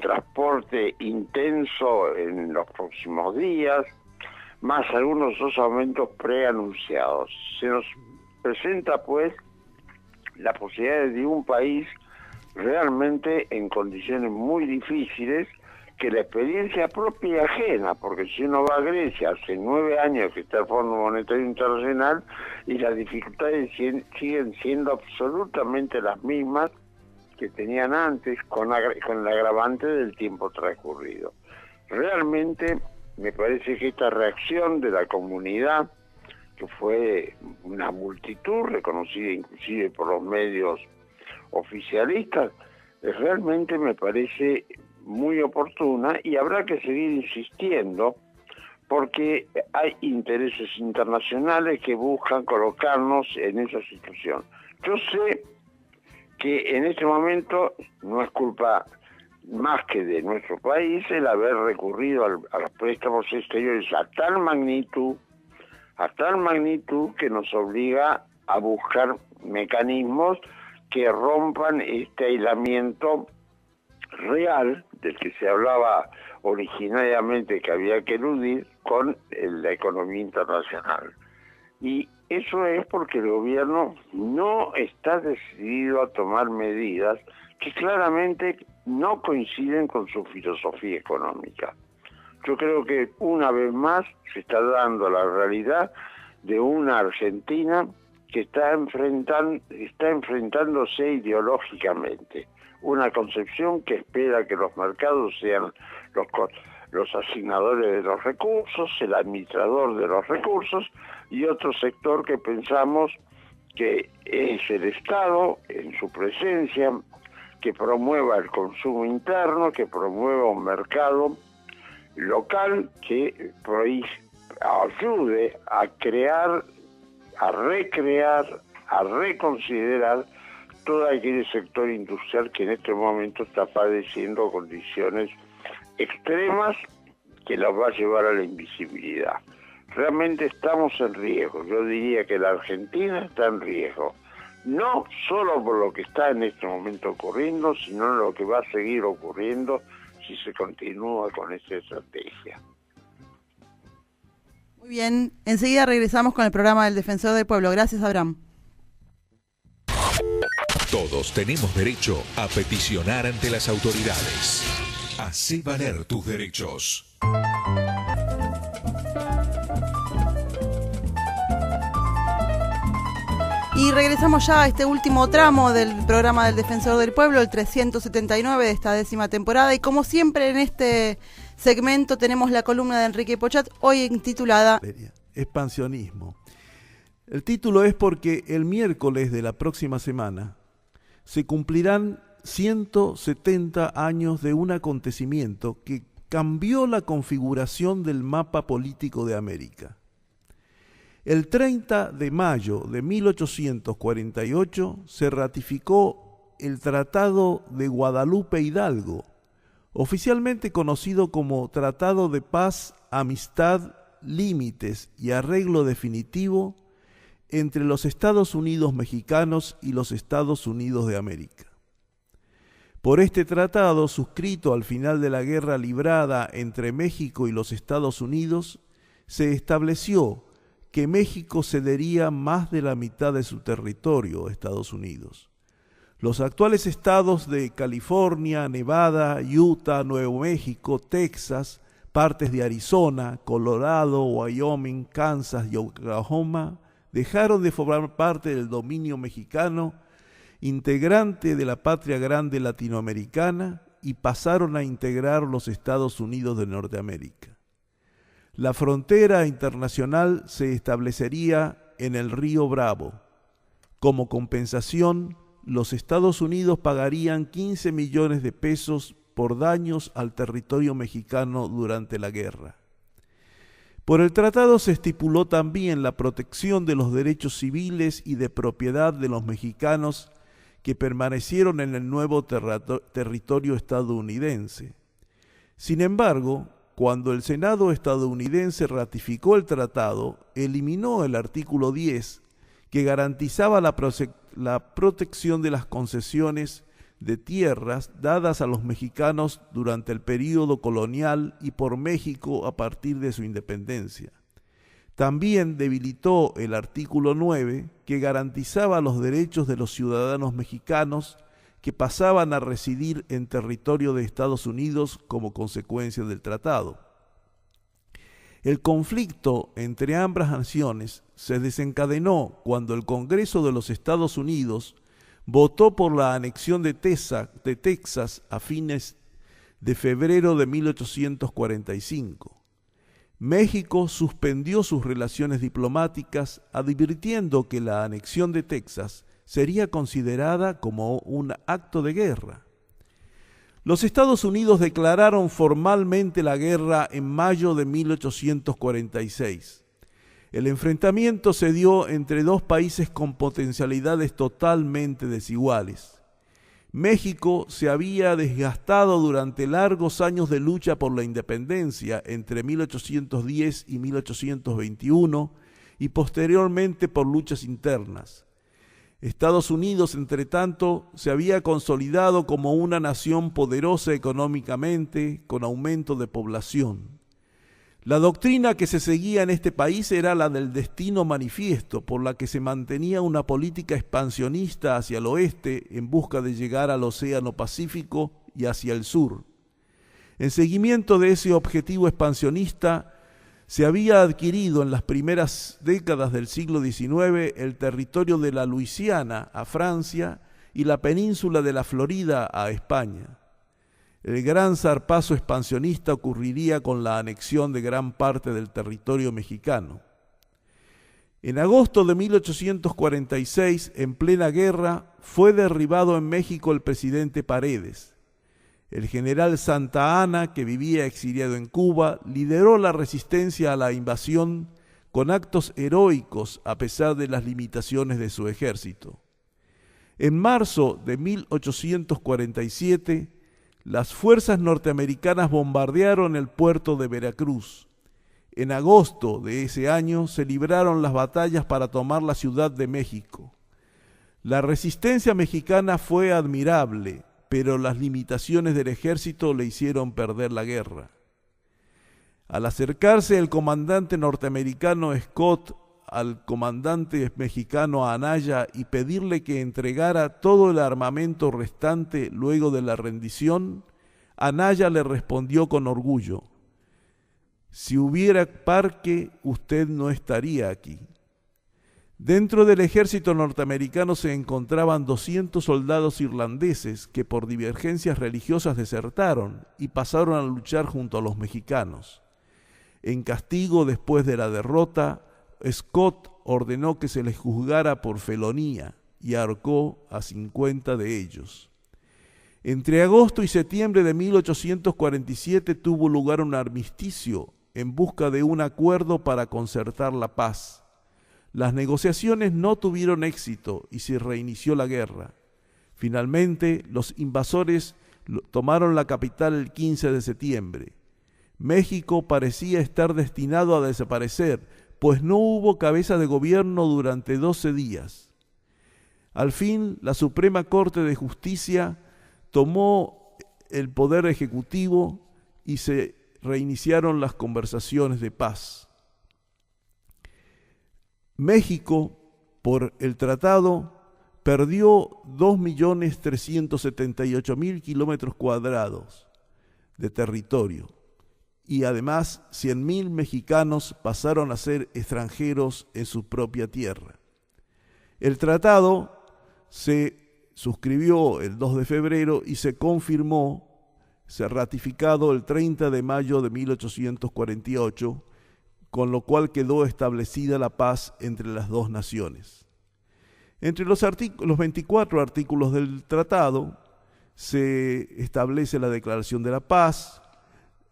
transporte intenso en los próximos días, más algunos dos aumentos preanunciados. Se nos presenta, pues, la posibilidad de un país realmente en condiciones muy difíciles, que la experiencia propia y ajena, porque si uno va a Grecia, hace 9 años que está el Fondo Monetario Internacional y las dificultades siguen siendo absolutamente las mismas que tenían antes, con el agravante del tiempo transcurrido. Realmente me parece que esta reacción de la comunidad, que fue una multitud reconocida inclusive por los medios oficialistas, realmente me parece muy oportuna y habrá que seguir insistiendo porque hay intereses internacionales que buscan colocarnos en esa situación. Yo sé que en este momento no es culpa más que de nuestro país el haber recurrido a los préstamos exteriores a tal magnitud que nos obliga a buscar mecanismos que rompan este aislamiento real del que se hablaba originariamente que había que eludir con la economía internacional. Y eso es porque el gobierno no está decidido a tomar medidas que claramente no coinciden con su filosofía económica. Yo creo que una vez más se está dando la realidad de una Argentina que está enfrentándose ideológicamente. Una concepción que espera que los mercados sean los asignadores de los recursos, el administrador de los recursos, y otro sector que pensamos que es el Estado en su presencia, que promueva el consumo interno, que promueva un mercado local que ayude a crear, a recrear, a reconsiderar todo aquel sector industrial que en este momento está padeciendo condiciones extremas que los va a llevar a la invisibilidad. Realmente estamos en riesgo. Yo diría que la Argentina está en riesgo. No solo por lo que está en este momento ocurriendo, sino lo que va a seguir ocurriendo si se continúa con esta estrategia. Muy bien, enseguida regresamos con el programa del Defensor del Pueblo. Gracias, Abraham. Todos tenemos derecho a peticionar ante las autoridades. Hacé valer tus derechos. Y regresamos ya a este último tramo del programa del Defensor del Pueblo, el 379 de esta 10ª temporada. Y como siempre en este segmento tenemos la columna de Enrique Pochat, hoy intitulada Expansionismo. El título es porque el miércoles de la próxima semana se cumplirán 170 años de un acontecimiento que cambió la configuración del mapa político de América. El 30 de mayo de 1848 se ratificó el Tratado de Guadalupe Hidalgo, oficialmente conocido como Tratado de Paz, Amistad, Límites y Arreglo Definitivo entre los Estados Unidos mexicanos y los Estados Unidos de América. Por este tratado, suscrito al final de la guerra librada entre México y los Estados Unidos, se estableció que México cedería más de la mitad de su territorio a Estados Unidos. Los actuales estados de California, Nevada, Utah, Nuevo México, Texas, partes de Arizona, Colorado, Wyoming, Kansas y Oklahoma dejaron de formar parte del dominio mexicano, integrante de la patria grande latinoamericana, y pasaron a integrar los Estados Unidos de Norteamérica. La frontera internacional se establecería en el río Bravo. Como compensación, los Estados Unidos pagarían 15 millones de pesos por daños al territorio mexicano durante la guerra. Por el tratado se estipuló también la protección de los derechos civiles y de propiedad de los mexicanos que permanecieron en el nuevo territorio estadounidense. Sin embargo, cuando el Senado estadounidense ratificó el tratado, eliminó el artículo 10 que garantizaba la protección de las concesiones de tierras dadas a los mexicanos durante el período colonial y por México a partir de su independencia. También debilitó el artículo 9 que garantizaba los derechos de los ciudadanos mexicanos que pasaban a residir en territorio de Estados Unidos como consecuencia del tratado. El conflicto entre ambas naciones se desencadenó cuando el Congreso de los Estados Unidos votó por la anexión de Texas a fines de febrero de 1845. México suspendió sus relaciones diplomáticas, advirtiendo que la anexión de Texas sería considerada como un acto de guerra. Los Estados Unidos declararon formalmente la guerra en mayo de 1846. El enfrentamiento se dio entre dos países con potencialidades totalmente desiguales. México se había desgastado durante largos años de lucha por la independencia entre 1810 y 1821 y posteriormente por luchas internas. Estados Unidos, entre tanto, se había consolidado como una nación poderosa económicamente, con aumento de población. La doctrina que se seguía en este país era la del destino manifiesto, por la que se mantenía una política expansionista hacia el oeste en busca de llegar al Océano Pacífico y hacia el sur. En seguimiento de ese objetivo expansionista, se había adquirido en las primeras décadas del siglo XIX el territorio de la Luisiana a Francia y la península de la Florida a España. El gran zarpazo expansionista ocurriría con la anexión de gran parte del territorio mexicano. En agosto de 1846, en plena guerra, fue derribado en México el presidente Paredes. El general Santa Anna, que vivía exiliado en Cuba, lideró la resistencia a la invasión con actos heroicos a pesar de las limitaciones de su ejército. En marzo de 1847, las fuerzas norteamericanas bombardearon el puerto de Veracruz. En agosto de ese año se libraron las batallas para tomar la Ciudad de México. La resistencia mexicana fue admirable, pero las limitaciones del ejército le hicieron perder la guerra. Al acercarse el comandante norteamericano Scott al comandante mexicano Anaya y pedirle que entregara todo el armamento restante luego de la rendición, Anaya le respondió con orgullo: «Si hubiera parque, usted no estaría aquí». Dentro del ejército norteamericano se encontraban 200 soldados irlandeses que por divergencias religiosas desertaron y pasaron a luchar junto a los mexicanos. En castigo, después de la derrota, Scott ordenó que se les juzgara por felonía y ahorcó a 50 de ellos. Entre agosto y septiembre de 1847 tuvo lugar un armisticio en busca de un acuerdo para concertar la paz. Las negociaciones no tuvieron éxito y se reinició la guerra. Finalmente, los invasores tomaron la capital el 15 de septiembre. México parecía estar destinado a desaparecer, pues no hubo cabeza de gobierno durante 12 días. Al fin, la Suprema Corte de Justicia tomó el poder ejecutivo y se reiniciaron las conversaciones de paz. México, por el tratado, perdió 2.378.000 kilómetros cuadrados de territorio y además 100.000 mexicanos pasaron a ser extranjeros en su propia tierra. El tratado se suscribió el 2 de febrero y se ratificado el 30 de mayo de 1848, con lo cual quedó establecida la paz entre las dos naciones. Entre los 24 artículos del tratado se establece la declaración de la paz,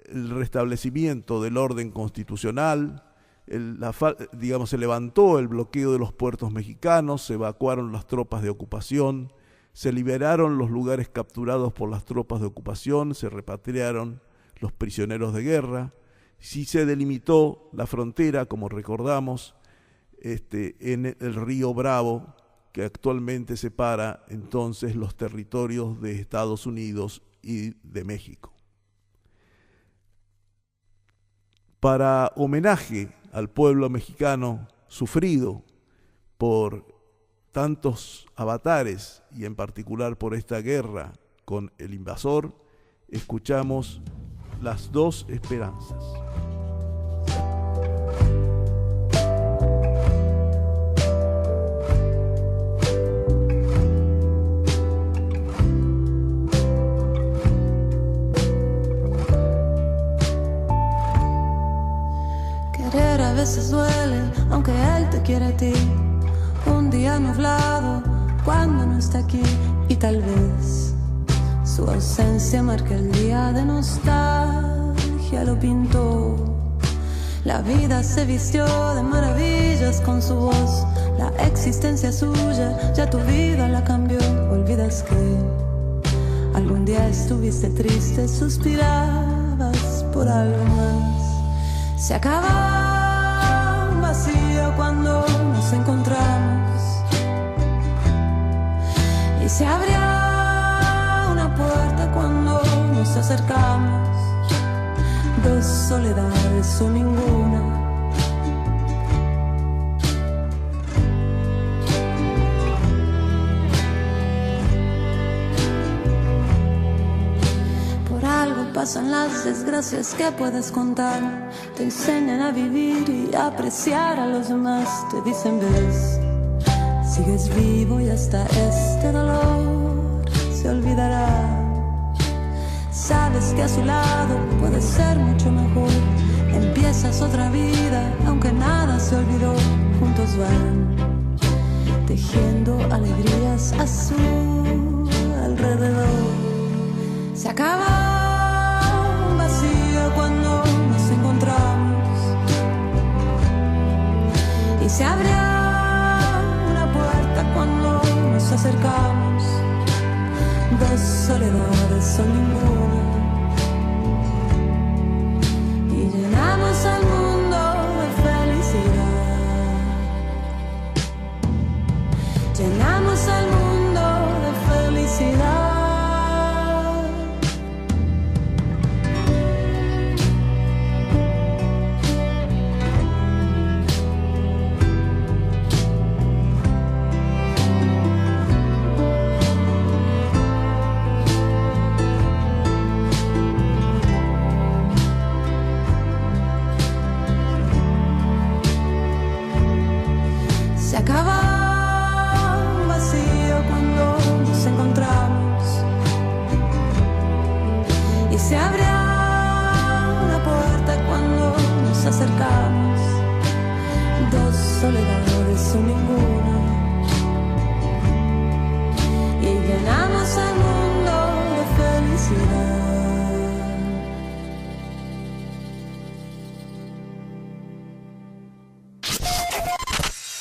el restablecimiento del orden constitucional, se levantó el bloqueo de los puertos mexicanos, se evacuaron las tropas de ocupación, se liberaron los lugares capturados por las tropas de ocupación, se repatriaron los prisioneros de guerra. Sí se delimitó la frontera, como recordamos, en el río Bravo, que actualmente separa entonces los territorios de Estados Unidos y de México. Para homenaje al pueblo mexicano sufrido por tantos avatares y en particular por esta guerra con el invasor, escuchamos Las Dos Esperanzas. Querer a veces duele, aunque él te quiere a ti. Un día nublado, cuando no está aquí, y tal vez su ausencia marca el día de nostalgia, lo pintó. La vida se vistió de maravillas con su voz, la existencia suya, ya tu vida la cambió. Olvidas que algún día estuviste triste, suspirabas por algo más. Se acaba un vacío cuando nos encontramos y se abría una puerta cuando nos acercamos. Dos soledades o ninguna. Por algo pasan las desgracias que puedes contar. Te enseñan a vivir y a apreciar a los demás. Te dicen, ves, sigues vivo y hasta este dolor se olvidará. Sabes que a su lado puede ser mucho mejor. Empiezas otra vida, aunque nada se olvidó. Juntos van tejiendo alegrías a su alrededor. Se acaba un vacío cuando nos encontramos y se abre una puerta cuando nos acercamos. Dos soledades o ninguna. Y llenamos al mundo de felicidad. Llenamos al mundo de felicidad.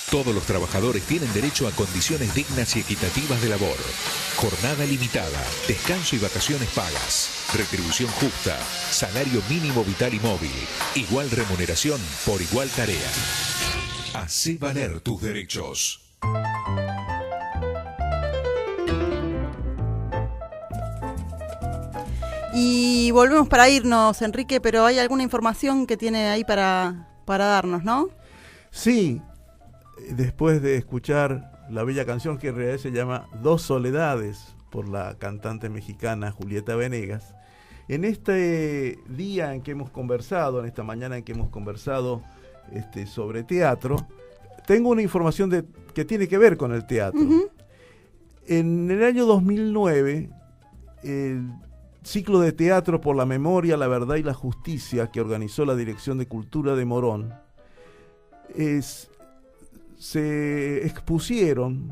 Todos los trabajadores tienen derecho a condiciones dignas y equitativas de labor. Jornada limitada, descanso y vacaciones pagas, retribución justa, salario mínimo vital y móvil, igual remuneración por igual tarea. Hacé valer tus derechos. Y volvemos para irnos, Enrique, pero hay alguna información que tiene ahí para darnos, ¿no? Sí, después de escuchar la bella canción que en realidad se llama Dos Soledades por la cantante mexicana Julieta Venegas, en este día en que hemos conversado, en esta mañana en que hemos conversado sobre teatro, tengo una información que tiene que ver con el teatro. Uh-huh. En el año 2009, el ciclo de teatro por la memoria, la verdad y la justicia que organizó la Dirección de Cultura de Morón, se expusieron,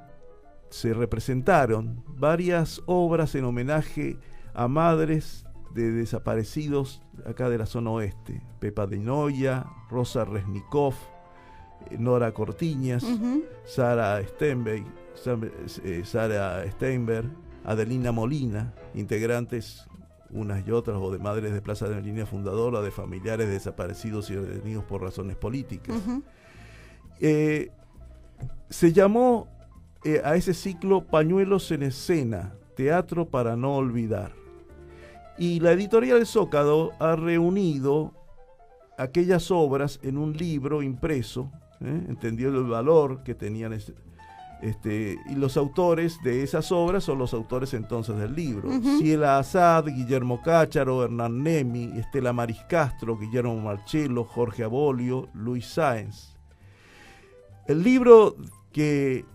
se representaron varias obras en homenaje a madres de desaparecidos acá de la zona oeste. Pepa de Noia, Rosa Resnikov, Nora Cortiñas, uh-huh. Sara Steinberg, Adelina Molina, integrantes unas y otras o de madres de Plaza de Línea Fundadora, de familiares de desaparecidos y detenidos por razones políticas. Uh-huh. Se llamó a ese ciclo Pañuelos en Escena, Teatro para no olvidar. Y la editorial Zócalo ha reunido aquellas obras en un libro impreso, entendiendo el valor que tenían Y los autores de esas obras son los autores entonces del libro. Ujú. Ciela Azad, Guillermo Cácharo, Hernán Nemi, Estela Maris Castro, Guillermo Marchelo, Jorge Abolio, Luis Sáenz. El libro que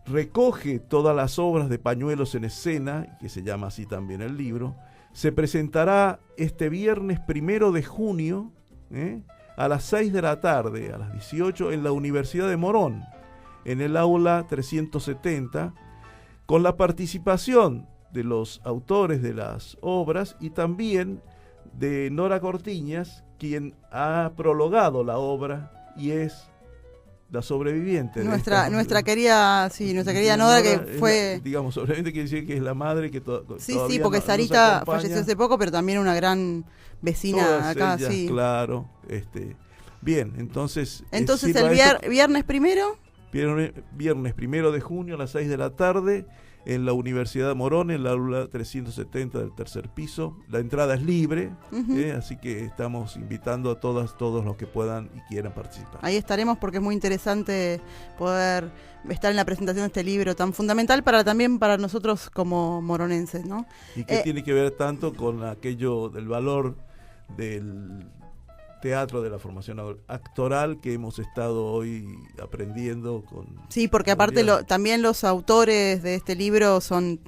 recoge todas las obras de Pañuelos en Escena, que se llama así también el libro, se presentará este viernes 1 de junio, a las 6 de la tarde, a las 18, en la Universidad de Morón, en el aula 370, con la participación de los autores de las obras y también de Nora Cortiñas, quien ha prologado la obra y es la sobreviviente. Nuestra querida Nora, que fue... digamos, sobreviviente quiere decir que es la madre que Sí, todavía porque nos Sarita acompaña. falleció hace poco, pero también una gran vecina Todas acá, ellas, sí. claro. Bien, entonces... Entonces sirva el esto- viernes primero... Viernes 1 de junio a las 6 de la tarde en la Universidad de Morón, en la aula 370 del tercer piso. La entrada es libre, Ujú. así que estamos invitando a todos los que puedan y quieran participar. Ahí estaremos porque es muy interesante poder estar en la presentación de este libro tan fundamental también para nosotros como moronenses, ¿no? Y que tiene que ver tanto con aquello del valor del teatro, de la formación actoral que hemos estado hoy aprendiendo con... Sí, porque aparte también los autores de este libro son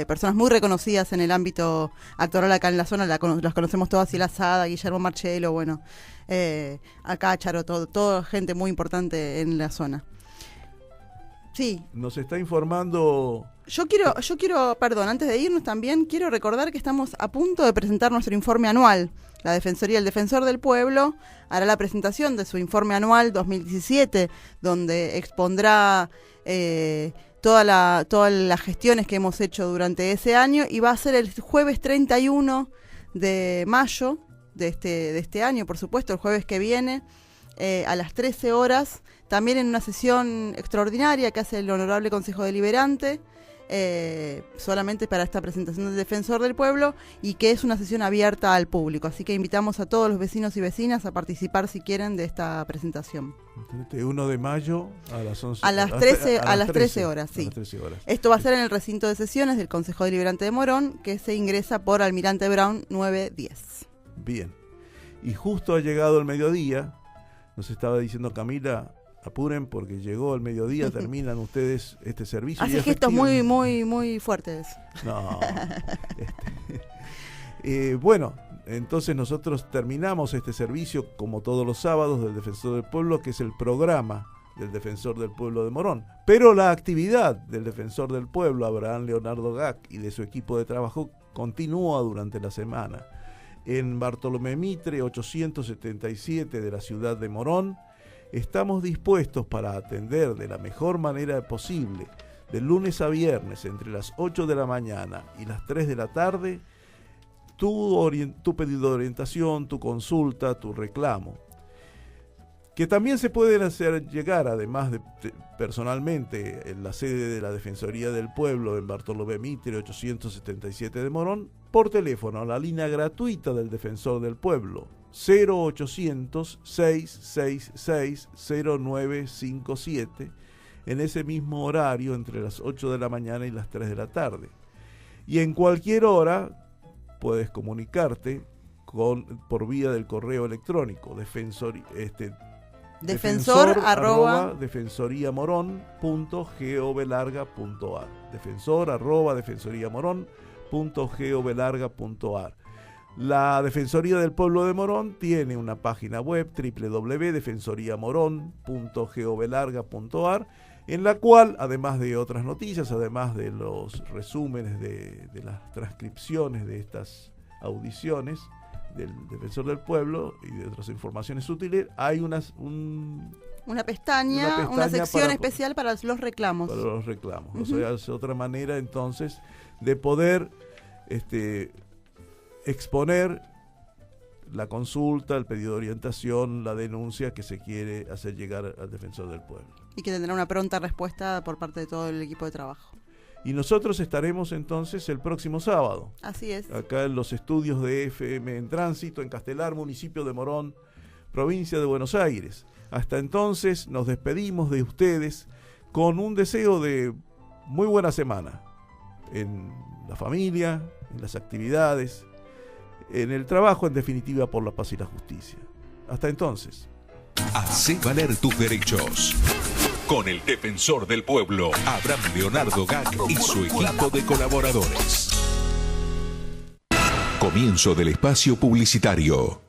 personas muy reconocidas en el ámbito actoral acá en la zona, las conocemos todas, Ciela Azad, Guillermo Marchelo, bueno, a Cácharo, toda gente muy importante en la zona. Sí. Nos está informando... Yo quiero, perdón, antes de irnos también, quiero recordar que estamos a punto de presentar nuestro informe anual. La Defensoría, el Defensor del Pueblo, hará la presentación de su informe anual 2017, donde expondrá todas las gestiones que hemos hecho durante ese año, y va a ser el jueves 31 de mayo de este año, por supuesto, el jueves que viene, a las 13 horas, también en una sesión extraordinaria que hace el Honorable Consejo Deliberante, solamente para esta presentación del Defensor del Pueblo, y que es una sesión abierta al público, así que invitamos a todos los vecinos y vecinas a participar si quieren de esta presentación. 1 de mayo a las 11 a las 13 horas, sí. A las 13 horas. Esto va a ser en el recinto de sesiones del Consejo Deliberante de Morón, que se ingresa por Almirante Brown 910. Bien, y justo ha llegado el mediodía, nos estaba diciendo Camila, apuren porque llegó el mediodía, terminan ustedes este servicio. Hace gestos muy, muy, muy fuertes. No. Bueno, entonces nosotros terminamos este servicio como todos los sábados del Defensor del Pueblo, que es el programa del Defensor del Pueblo de Morón. Pero la actividad del Defensor del Pueblo, Abraham Leonardo Gac, y de su equipo de trabajo continúa durante la semana. En Bartolomé Mitre 877 de la ciudad de Morón, estamos dispuestos para atender de la mejor manera posible, de lunes a viernes, entre las 8 de la mañana y las 3 de la tarde, tu pedido de orientación, tu consulta, tu reclamo. Que también se pueden hacer llegar, además de personalmente, en la sede de la Defensoría del Pueblo en Bartolomé Mitre 877 de Morón, por teléfono a la línea gratuita del Defensor del Pueblo, 0800-666-0957, en ese mismo horario entre las 8 de la mañana y las 3 de la tarde. Y en cualquier hora puedes comunicarte por vía del correo electrónico defensor@defensoriamoron.gov.ar, defensor@defensoriamoron.gov.ar. La Defensoría del Pueblo de Morón tiene una página web, www.defensoriamoron.gov.ar, en la cual, además de otras noticias, además de los resúmenes de las transcripciones de estas audiciones del Defensor del Pueblo y de otras informaciones útiles, hay una pestaña, una sección especial para los reclamos. Para los reclamos. Uh-huh. O sea, es otra manera entonces de poder exponer la consulta, el pedido de orientación, la denuncia que se quiere hacer llegar al Defensor del Pueblo. Y que tendrá una pronta respuesta por parte de todo el equipo de trabajo. Y nosotros estaremos entonces el próximo sábado. Así es. Acá en los estudios de FM en Tránsito, en Castelar, municipio de Morón, provincia de Buenos Aires. Hasta entonces nos despedimos de ustedes con un deseo de muy buena semana en la familia, en las actividades, en el trabajo, en definitiva, por la paz y la justicia. Hasta entonces. Hacé valer tus derechos. Con el defensor del pueblo, Abraham Leonardo Gac y su equipo de colaboradores. Comienzo del espacio publicitario.